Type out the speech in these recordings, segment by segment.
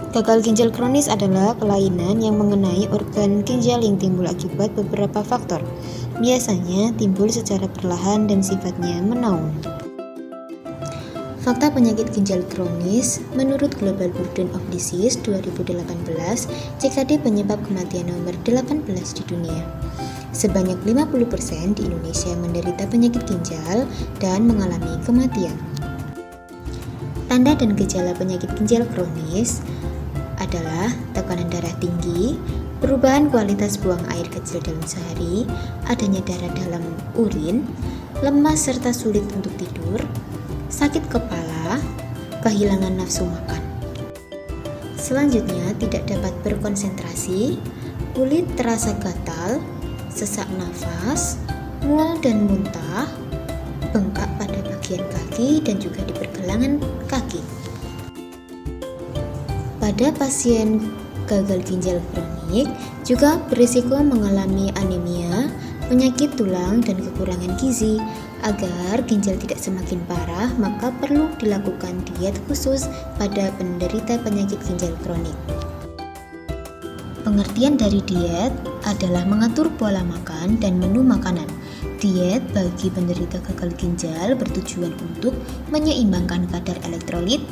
Gagal ginjal kronis adalah kelainan yang mengenai organ ginjal yang timbul akibat beberapa faktor. Biasanya timbul secara perlahan dan sifatnya menaun. Fakta penyakit ginjal kronis, menurut Global Burden of Disease 2018, CKD penyebab kematian nomor 18 di dunia. Sebanyak 50% di Indonesia menderita penyakit ginjal dan mengalami kematian. Tanda dan gejala penyakit ginjal kronis adalah tekanan darah tinggi, perubahan kualitas buang air kecil dalam sehari, adanya darah dalam urin, lemas serta sulit untuk tidur, sakit kepala, kehilangan nafsu makan. Selanjutnya, tidak dapat berkonsentrasi, kulit terasa gatal, sesak nafas, mual dan muntah, bengkak pada bagian kaki dan juga di pergelangan kaki. Pada pasien gagal ginjal kronik juga berisiko mengalami anemia, penyakit tulang dan kekurangan gizi. Agar ginjal tidak semakin parah, maka perlu dilakukan diet khusus pada penderita penyakit ginjal kronik. Pengertian dari diet adalah mengatur pola makan dan menu makanan. Diet bagi penderita gagal ginjal bertujuan untuk menyeimbangkan kadar elektrolit,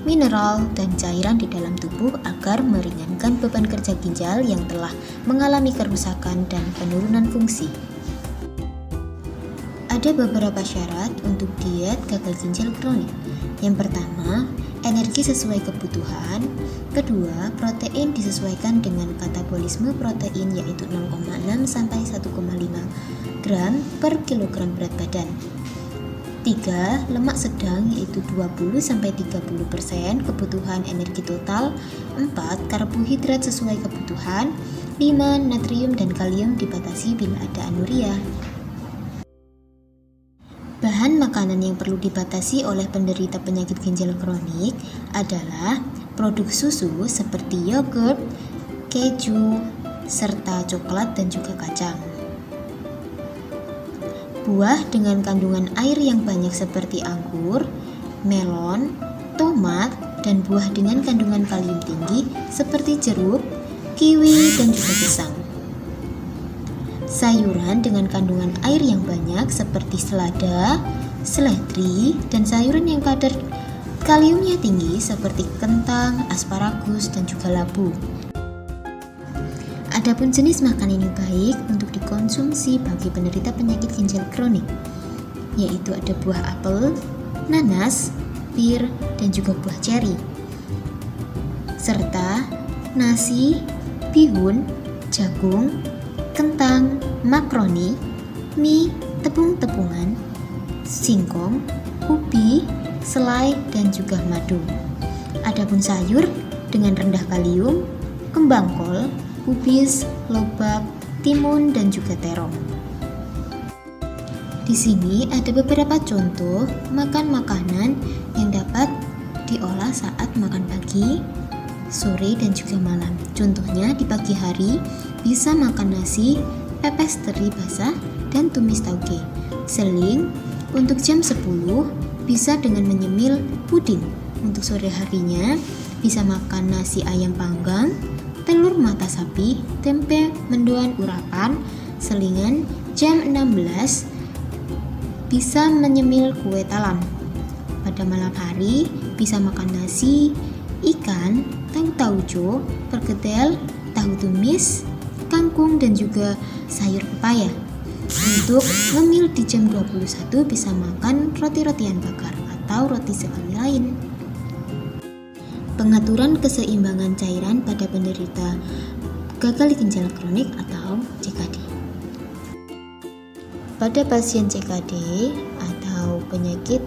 mineral, dan cairan di dalam tubuh agar meringankan beban kerja ginjal yang telah mengalami kerusakan dan penurunan fungsi. Ada beberapa syarat untuk diet gagal ginjal kronik. Yang pertama, energi sesuai kebutuhan. Kedua, protein disesuaikan dengan katabolisme protein yaitu 0,6 sampai 1,5 gram per kilogram berat badan. 3. Lemak sedang yaitu 20 sampai 30% kebutuhan energi total. 4. Karbohidrat sesuai kebutuhan. 5. Natrium dan kalium dibatasi bila ada anuria. Bahan makanan yang perlu dibatasi oleh penderita penyakit ginjal kronik adalah produk susu seperti yogurt, keju, serta coklat dan juga kacang. Buah dengan kandungan air yang banyak seperti anggur, melon, tomat, dan buah dengan kandungan kalium tinggi seperti jeruk, kiwi, dan juga pisang. Sayuran dengan kandungan air yang banyak seperti selada, seledri, dan sayuran yang kadar kaliumnya tinggi seperti kentang, asparagus, dan juga labu. Adapun jenis makanan yang baik untuk dikonsumsi bagi penderita penyakit ginjal kronik, yaitu ada buah apel, nanas, pir, dan juga buah ceri, serta nasi, bihun, jagung, kentang, makroni, mie, tepung-tepungan, singkong, ubi, selai, dan juga madu. Adapun sayur dengan rendah kalium, kembang kol, kubis, lobak, timun, dan juga terong. Di sini ada beberapa contoh makan makanan yang dapat diolah saat makan pagi, sore, dan juga malam. Contohnya di pagi hari bisa makan nasi, pepes teri basah, dan tumis tauge. Seling untuk jam 10 bisa dengan menyemil puding. Untuk sore harinya bisa makan nasi ayam panggang, telur mata sapi, tempe mendoan urapan. Selingan jam 16 bisa menyemil kue talam. Pada malam hari bisa makan nasi, ikan, tahu tauco, perkedel, tahu tumis, kangkung, dan juga sayur pepaya. Untuk ngemil di jam 21 bisa makan roti-rotian bakar atau roti sekali lain. Pengaturan keseimbangan cairan pada penderita gagal ginjal kronik atau CKD. Pada pasien CKD atau penyakit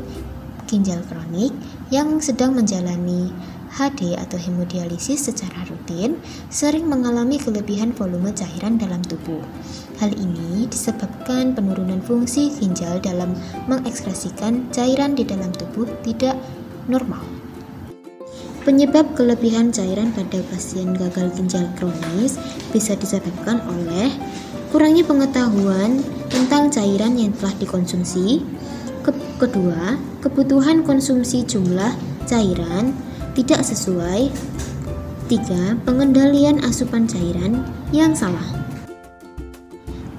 ginjal kronik yang sedang menjalani HD atau hemodialisis secara rutin sering mengalami kelebihan volume cairan dalam tubuh. Hal ini disebabkan penurunan fungsi ginjal dalam mengekskresikan cairan di dalam tubuh tidak normal. Penyebab kelebihan cairan pada pasien gagal ginjal kronis bisa disebabkan oleh kurangnya pengetahuan tentang cairan yang telah dikonsumsi. Kedua, kebutuhan konsumsi jumlah cairan tidak sesuai. Ketiga, pengendalian asupan cairan yang salah.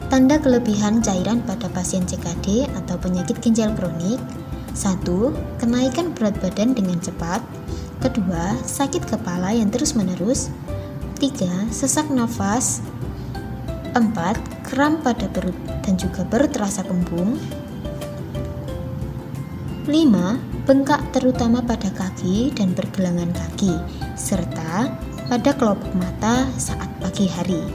Tanda kelebihan cairan pada pasien CKD atau penyakit ginjal kronik. 1. Kenaikan berat badan dengan cepat. 2. Sakit kepala yang terus-menerus. 3. Sesak nafas. 4. Kram pada perut dan juga perut terasa kembung. 5. Bengkak terutama pada kaki dan pergelangan kaki, serta pada kelopak mata saat pagi hari.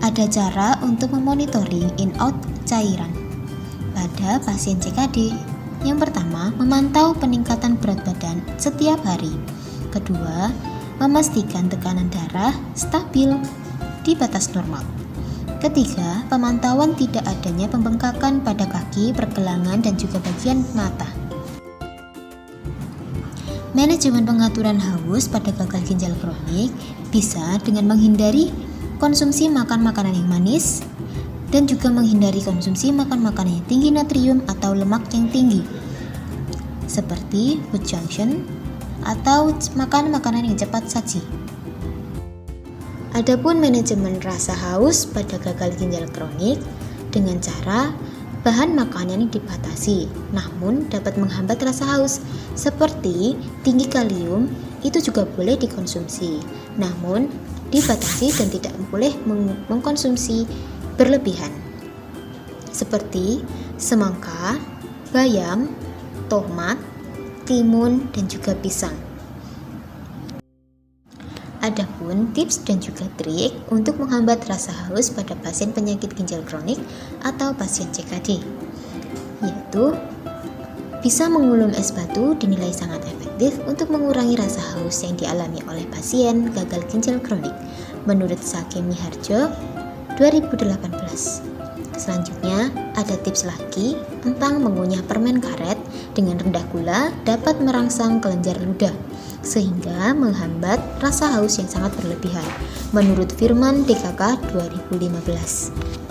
Ada cara untuk memonitoring in-out cairan pada pasien CKD. Yang pertama, memantau peningkatan berat badan setiap hari. Kedua, memastikan tekanan darah stabil di batas normal. Ketiga, pemantauan tidak adanya pembengkakan pada kaki, pergelangan, dan juga bagian mata. Manajemen pengaturan haus pada gagal ginjal kronik bisa dengan menghindari konsumsi makan makanan yang manis dan juga menghindari konsumsi makan makanan yang tinggi natrium atau lemak yang tinggi, seperti food junction atau makan makanan yang cepat saji. Adapun manajemen rasa haus pada gagal ginjal kronik dengan cara bahan makanan yang dibatasi namun dapat menghambat rasa haus, seperti tinggi kalium itu juga boleh dikonsumsi namun dibatasi dan tidak boleh mengkonsumsi berlebihan, seperti semangka, bayam, tomat, timun, dan juga pisang. Adapun tips dan juga trik untuk menghambat rasa haus pada pasien penyakit ginjal kronik atau pasien CKD, yaitu bisa mengulum es batu dinilai sangat efektif untuk mengurangi rasa haus yang dialami oleh pasien gagal ginjal kronik, menurut Sake Miharjo 2018. Selanjutnya, ada tips lagi tentang mengunyah permen karet dengan rendah gula dapat merangsang kelenjar ludah, sehingga menghambat rasa haus yang sangat berlebihan, menurut Firman DKK 2015.